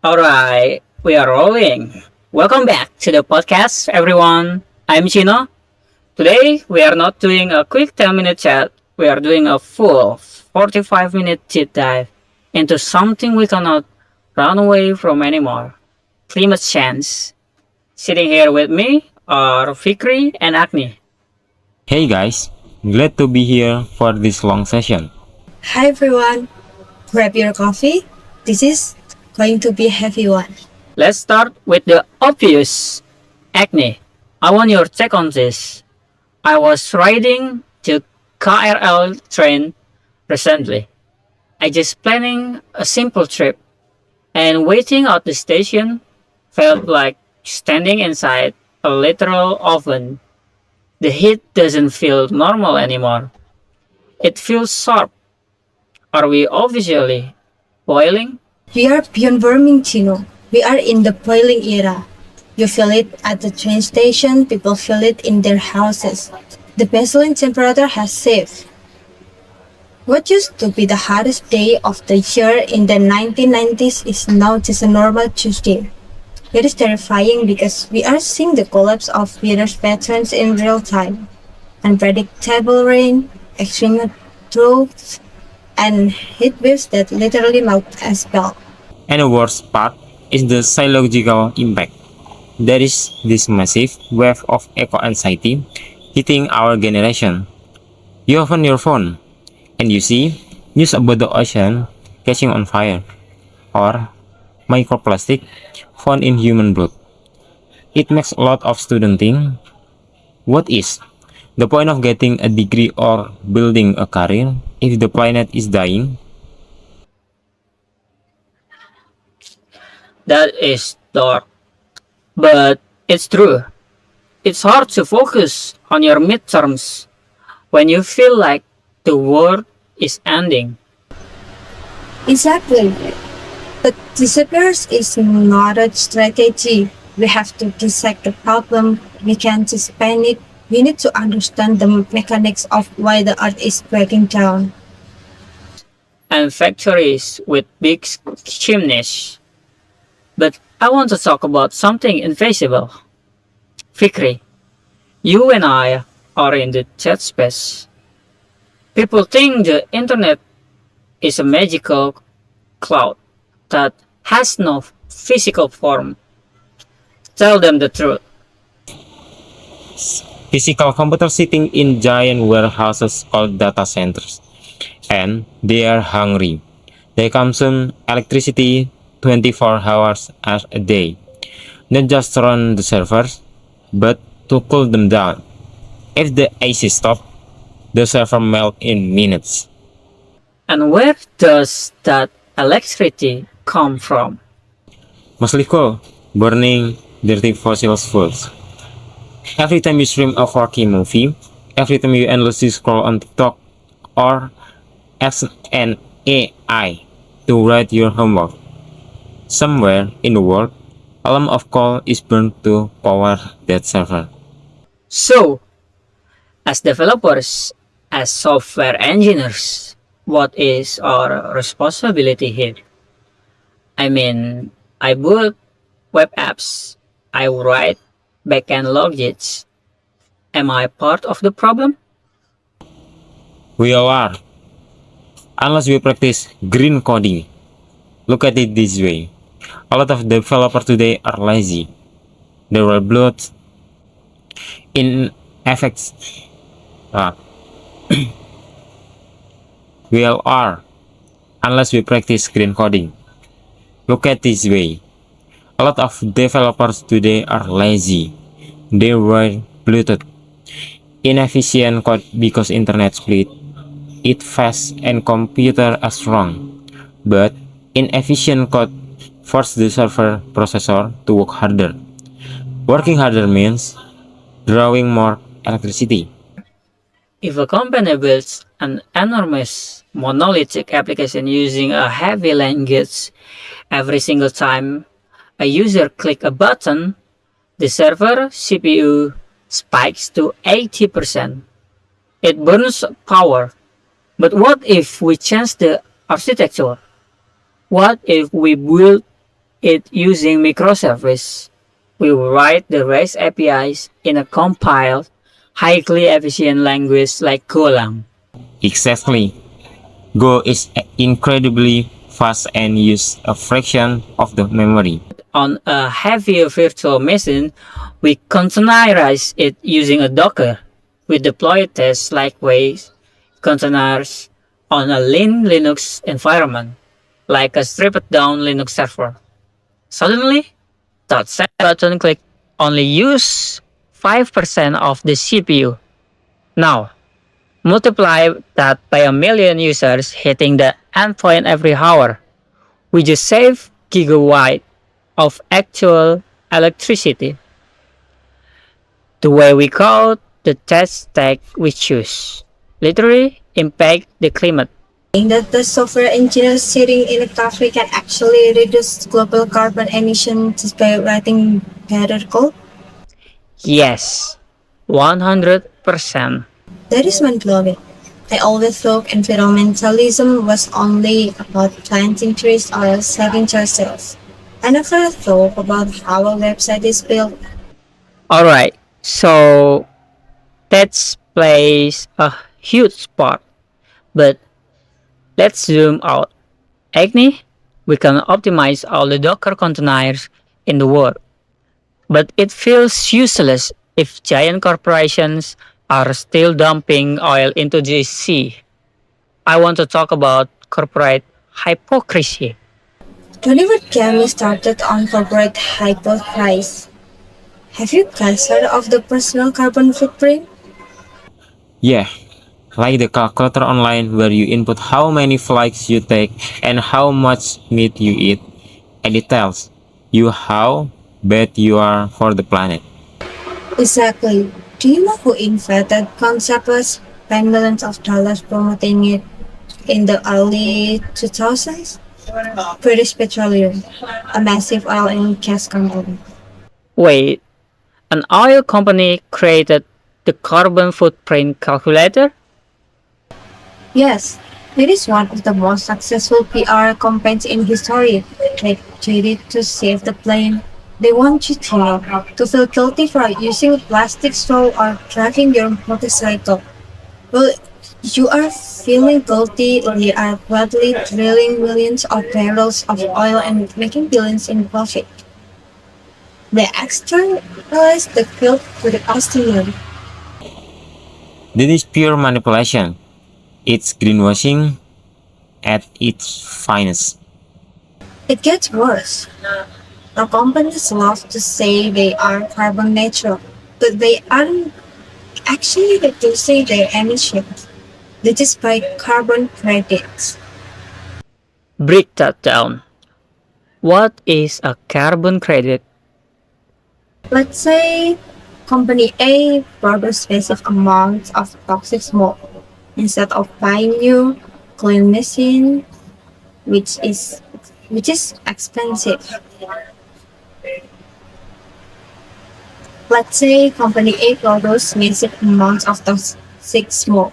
Alright, we are rolling. Welcome back to the podcast, everyone. I'm Chino. Today, we are not doing a quick 10-minute chat, we are doing a full 45-minute deep dive into something we cannot run away from anymore climate change. Sitting here with me are Fikri and Agni. Hey guys, glad to be here for this long session. Hi everyone, grab your coffee. This is going to be a heavy one. Let's start with the obvious. Agni, I want your take on this. I was riding the KRL train recently. I just planning a simple trip and waiting at the station felt like standing inside a literal oven. The heat doesn't feel normal anymore. It feels sharp. Are we officially boiling? We are beyond warming, Chino. We are in the boiling era. You feel it at the train station, people feel it in their houses. The baseline temperature has shifted. What used to be the hottest day of the year in the 1990s is now just a normal Tuesday. It is terrifying because we are seeing the collapse of weather patterns in real time. Unpredictable rain, extreme droughts, and heat waves that literally melt asphalt. And the worst part is the psychological impact. There is this massive wave of eco-anxiety hitting our generation. You open your phone and you see news about the ocean catching on fire or microplastic found in human blood. It makes a lot of students think, what is the point of getting a degree or building a career if the planet is dying? That is dark, but it's true. It's hard to focus on your midterms when you feel like the world is ending. Exactly. But disappearance is not a strategy. We have to dissect the problem. We can't just panic. We need to understand the mechanics of why the earth is breaking down. And factories with big chimneys. But I want to talk about something invisible. Fikri, you and I are in the chat space. People think the internet is a magical cloud that has no physical form. Tell them the truth. Physical computers sitting in giant warehouses called data centers. And they are hungry. They consume electricity 24 hours a day. Not just to run the servers, but to cool them down. If the AC stops, the server melt in minutes. And where does that electricity come from? Mostly coal, burning dirty fossil fuels. Every time you stream a 4K movie, every time you endlessly scroll on TikTok, or ask an AI to write your homework, somewhere in the world, a lump of coal is burned to power that server. So, as developers, as software engineers, what is our responsibility here? I mean, I build web apps, I write backend logics. Am I part of the problem? We all are, unless we practice green coding. Look at it this way. A lot of developers today are lazy. They will bloat in effects. Ah. We all are, unless we practice green coding. Look at this way. A lot of developers today are lazy. They were bloated. Inefficient code because internet speed it fast and computer are strong. But inefficient code force the server processor to work harder. Working harder means drawing more electricity. If a company builds an enormous monolithic application using a heavy language every single time a user clicks a button, the server CPU spikes to 80%. It burns power. But what if we change the architecture? What if we build it using microservice. We write the REST APIs in a compiled, highly efficient language like Golang. Exactly. Go is incredibly fast and use a fraction of the memory. On a heavier virtual machine, we containerize it using a Docker. We deploy tests lightweight containers on a lean Linux environment, like a stripped down Linux server. Suddenly, that set button click only use 5% of the CPU. Now, multiply that by a million users hitting the endpoint every hour. We just save gigabyte of actual electricity. The way we code the test stack we choose literally impact the climate. That the software engineer sitting in a cafe can actually reduce global carbon emissions just by writing better code? Yes, 100%. That is mind blowing. I always thought environmentalism was only about planting trees or saving turtles. I never thought about how a website is built. Alright, so that plays a huge part. But let's zoom out. Agni, we can optimize all the Docker containers in the world. But it feels useless if giant corporations are still dumping oil into the sea. I want to talk about corporate hypocrisy. Don't even get me started on corporate hypocrisy. Have you guys heard of the personal carbon footprint? Yeah, like the calculator online where you input how many flights you take and how much meat you eat, and it tells you how bad you are for the planet. Exactly. Do you know who invented concept was $10 millions promoting it in the early 2000s? British Petroleum, a massive oil and gas company. Wait, an oil company created the carbon footprint calculator? Yes, it is one of the most successful PR campaigns in history. They did it to save the plane. They want you to know, to feel guilty for using a plastic straw or driving your motorcycle. Well, you are feeling guilty. They are gladly drilling millions of barrels of oil and making billions in profit. They externalize the guilt to the customer. This is pure manipulation. It's greenwashing at its finest. It gets worse. The companies love to say they are carbon neutral, but they aren't actually reducing their emissions. They just buy carbon credits. Break that down. What is a carbon credit? Let's say company A produces massive amounts of toxic smoke. Instead of buying new clean machine, which is expensive. Let's say company A produces massive amounts of toxic smoke.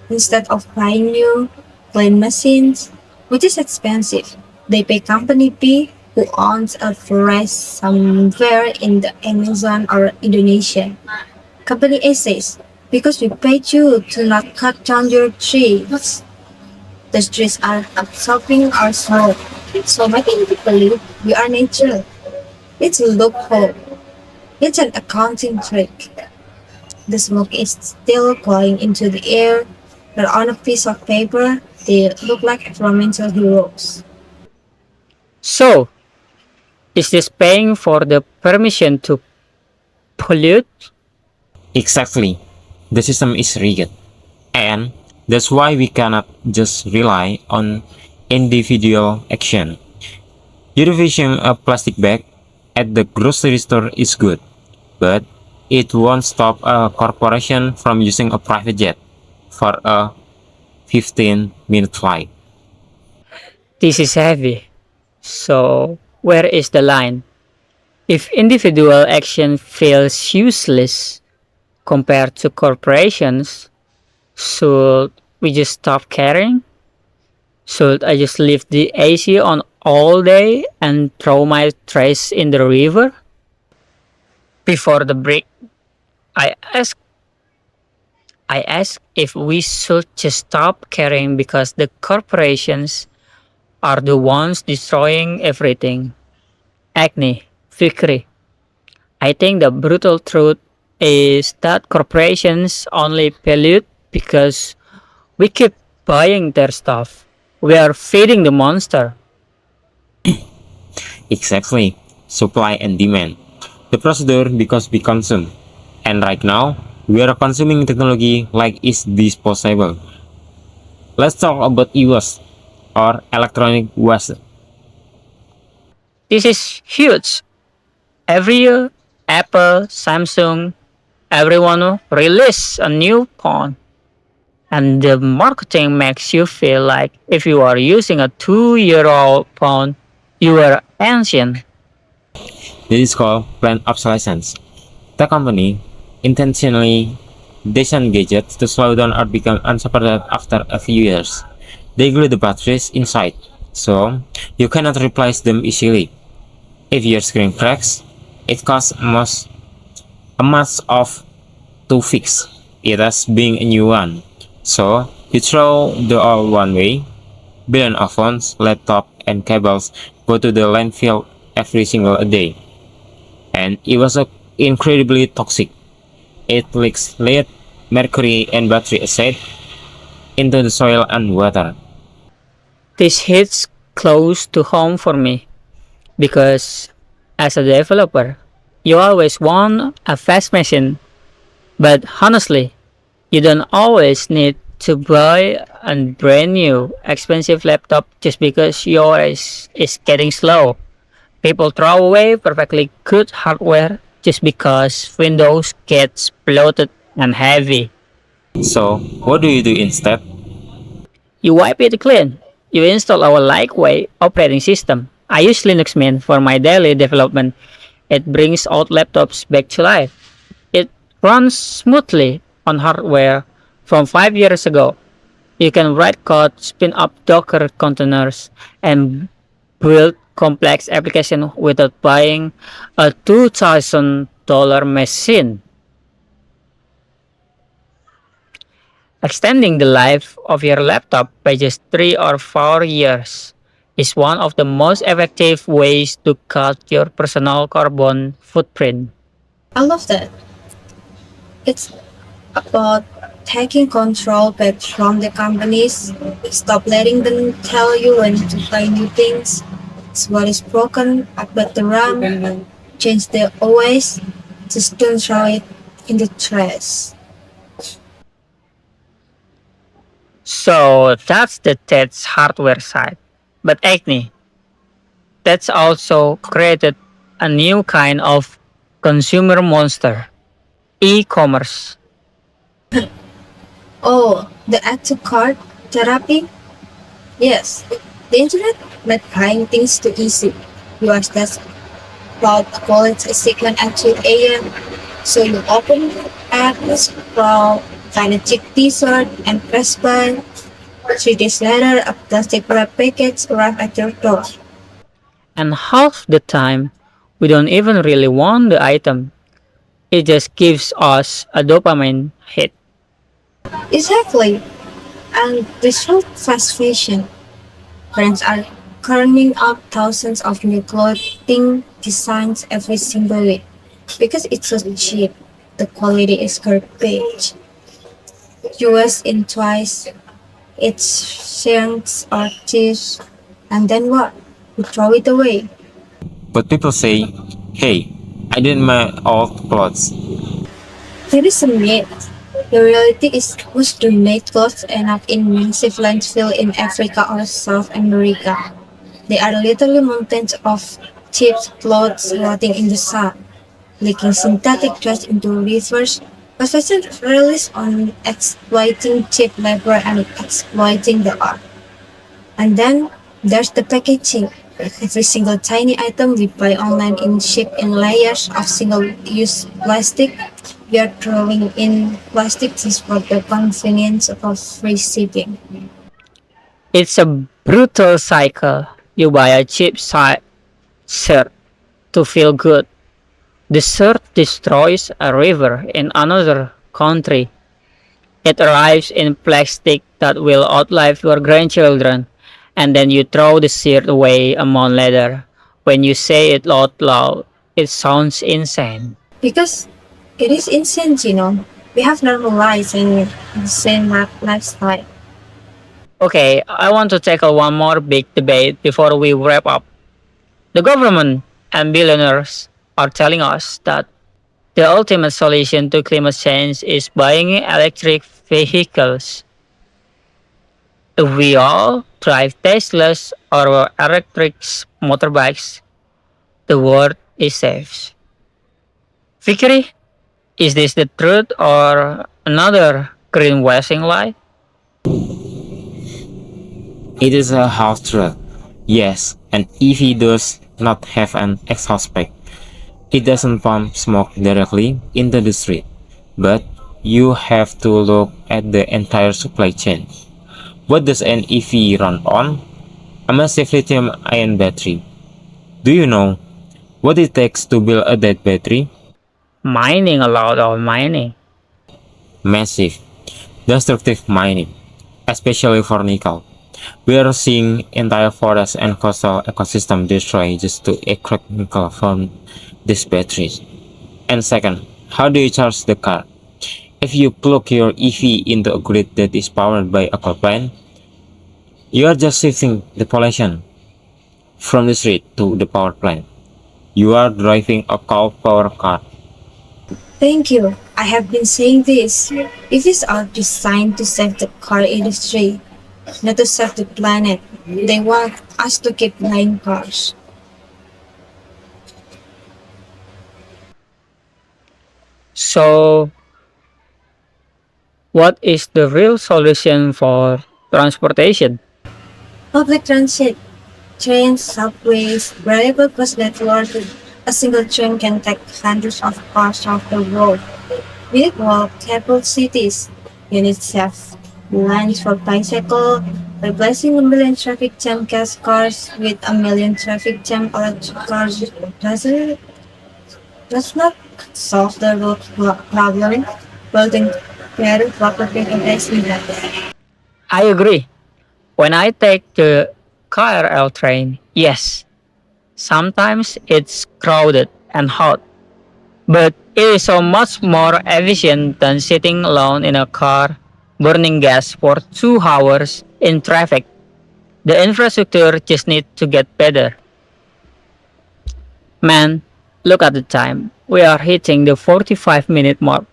Instead of buying new clean machines, which is expensive, they pay company B who owns a forest somewhere in the Amazon or Indonesia. Company A says, because we paid you to not cut down your trees, the trees are absorbing our smoke, so making you believe we are natural. It's a loophole. It's an accounting trick. The smoke is still going into the air, but on a piece of paper, they look like environmental heroes. So, is this paying for the permission to pollute? Exactly. The system is rigged. And that's why we cannot just rely on individual action. Using a plastic bag at the grocery store is good, but it won't stop a corporation from using a private jet for a 15-minute flight. This is heavy. So, where is the line? If individual action feels useless compared to corporations, should we just stop caring? Should I just leave the AC on all day and throw my trash in the river? Before the break, I asked I asked if we should just stop caring because the corporations are the ones destroying everything. Agni, Fikri, I think the brutal truth is that corporations only pollute because we keep buying their stuff. We are feeding the monster. Exactly. Supply and demand. The procedure because we consume. And right now, we are consuming technology like it's disposable. Let's talk about e-waste or electronic waste. This is huge. Every year, Apple, Samsung, everyone release a new phone. And the marketing makes you feel like if you are using a 2-year-old phone, you are ancient. This is called planned obsolescence. The company intentionally design gadgets to slow down or become unsupported after a few years. They glue the batteries inside, so you cannot replace them easily. If your screen cracks, it costs a month of to fix it as being a new one. So you throw the old one away. Billion of phones, laptop, and cables go to the landfill every single day. And it was incredibly toxic. It leaks lead, mercury, and battery acid into the soil and water. This hits close to home for me because as a developer, you always want a fast machine, but honestly, you don't always need to buy a brand new expensive laptop just because yours is getting slow. People throw away perfectly good hardware just because Windows gets bloated and heavy. So what do you do instead? You wipe it clean. You install our lightweight operating system. I use Linux Mint for my daily development. It brings old laptops back to life. It runs smoothly on hardware from 5 years ago. You can write code, spin up Docker containers, and build complex applications without buying a $2,000 machine. Extending the life of your laptop by just 3 or 4 years is one of the most effective ways to cut your personal carbon footprint. I love that. It's about taking control back from the companies. Stop letting them tell you when to buy new things. It's what is broken, update the RAM, change the OS, just don't throw it in the trash. So that's the ted's hardware side. But Agni, that's also created a new kind of consumer monster, e-commerce. Oh, the add to cart therapy? Yes, the internet made buying things too easy. You are just about to call it a second at 2 a.m. So you open the app, scroll, find a cheap t-shirt, and press buy. 3 days later, a plastic wrap package arrives at your door. And half the time, we don't even really want the item. It just gives us a dopamine hit. Exactly. And this whole fast fashion. Brands are churning out thousands of new clothing designs every single week. Because it's so cheap, the quality is garbage. US in twice, it's shanks or thieves, and then what? We throw it away. But people say, hey, I didn't my old clothes. There is a myth. The reality is most donate clothes end up in massive landfill in Africa or South America. They are literally mountains of cheap clothes rotting in the sun, leaking synthetic trash into rivers. Fashion relies on exploiting cheap labor and exploiting the art. And then there's the packaging. Every single tiny item we buy online is shipped in layers of single-use plastic. We are throwing in plastic just for the convenience of free shipping. It's a brutal cycle. you buy a cheap shirt to feel good. The shirt destroys a river in another country. It arrives in plastic that will outlive your grandchildren, and then you throw the shirt away a month later. When you say it out loud, it sounds insane. Because it is insane, We have normalized an insane lifestyle. Okay, I want to tackle one more big debate before we wrap up. The government and billionaires are telling us that the ultimate solution to climate change is buying electric vehicles. If we all drive Teslas or electric motorbikes, the world is safe. Fikri, is this the truth or another greenwashing lie? It is a half truth. Yes, an EV does not have an exhaust pipe. It doesn't pump smoke directly into the street, but you have to look at the entire supply chain. What does an EV run on? A massive lithium-ion battery. Do you know what it takes to build a dead battery? Mining, a lot of mining. Massive, destructive mining, especially for nickel. We are seeing entire forests and coastal ecosystem destroyed just to extract nickel from these batteries. And second, how do you charge the car? If you plug your EV into a grid that is powered by a coal plant, you are just shifting the pollution from the street to the power plant. You are driving a coal power car. Thank you. I have been saying this. EVs are designed to save the car industry, not to save the planet. They want us to keep buying cars. So, what is the real solution for transportation? Public transit, trains, subways, variable bus network. A single train can take hundreds of cars off the road. We need capital cities. You need safe lines for bicycle. Replacing a million traffic jam gas cars with a million traffic jam electric cars does not solve the road problem. Building better proper transportation network. I agree. When I take the KRL train, yes, sometimes it's crowded and hot, but it is so much more efficient than sitting alone in a car burning gas for 2 hours in traffic. The infrastructure just needs to get better. Man, look at the time. We are hitting the 45-minute mark.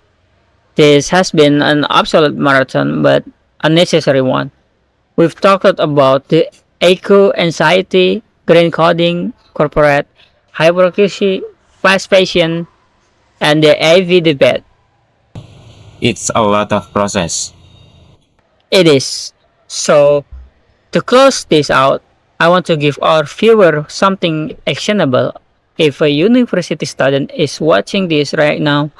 This has been an absolute marathon, but a necessary one. We've talked about the eco anxiety, green coding, corporate hypocrisy, fast fashion, and the AV debate. It's a lot of process. It is. So, to close this out, I want to give our viewer something actionable. If a university student is watching this right now,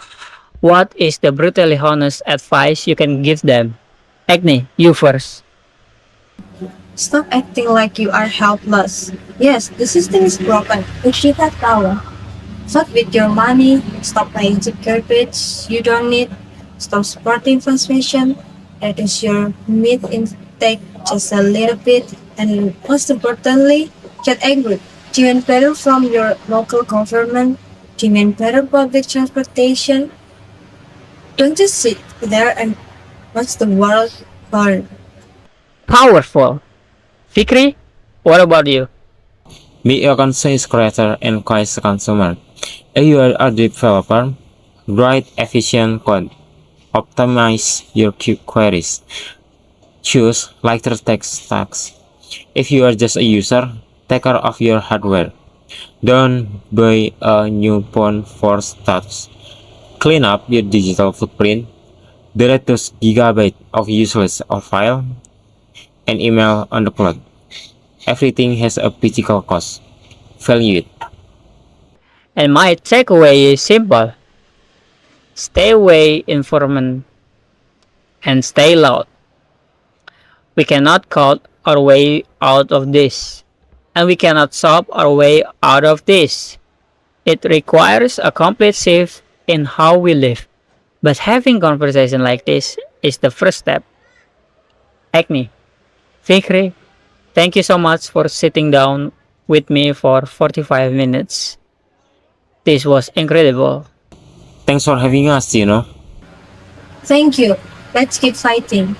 what is the brutally honest advice you can give them? Agni, you first. Stop acting like you are helpless. Yes, the system is broken, but you have power. Start with your money. Stop buying cheap garbage you don't need. Stop supporting fast fashion. Reduce your meat intake just a little bit. And most importantly, get angry. Demand better from your local government. Demand better public transportation. Don't just sit there and watch the world burn. Powerful. Fikri, what about you? Be a conscious creator and wise consumer. If you are a developer, write efficient code. Optimize your queries. Choose lighter tech stacks. If you are just a user, take care of your hardware. Don't buy a new phone for starts. Clean up your digital footprint. Delete those gigabytes of useless file and email on the cloud. Everything has a physical cost. Value it. And my takeaway is simple. Stay away informed and stay loud. We cannot cut our way out of this. and we cannot solve our way out of this. It requires a complete shift in how we live. But having conversation like this is the first step. Agni, Fikri, thank you so much for sitting down with me for 45 minutes. This was incredible. Thanks for having us, Thank you. Let's keep fighting.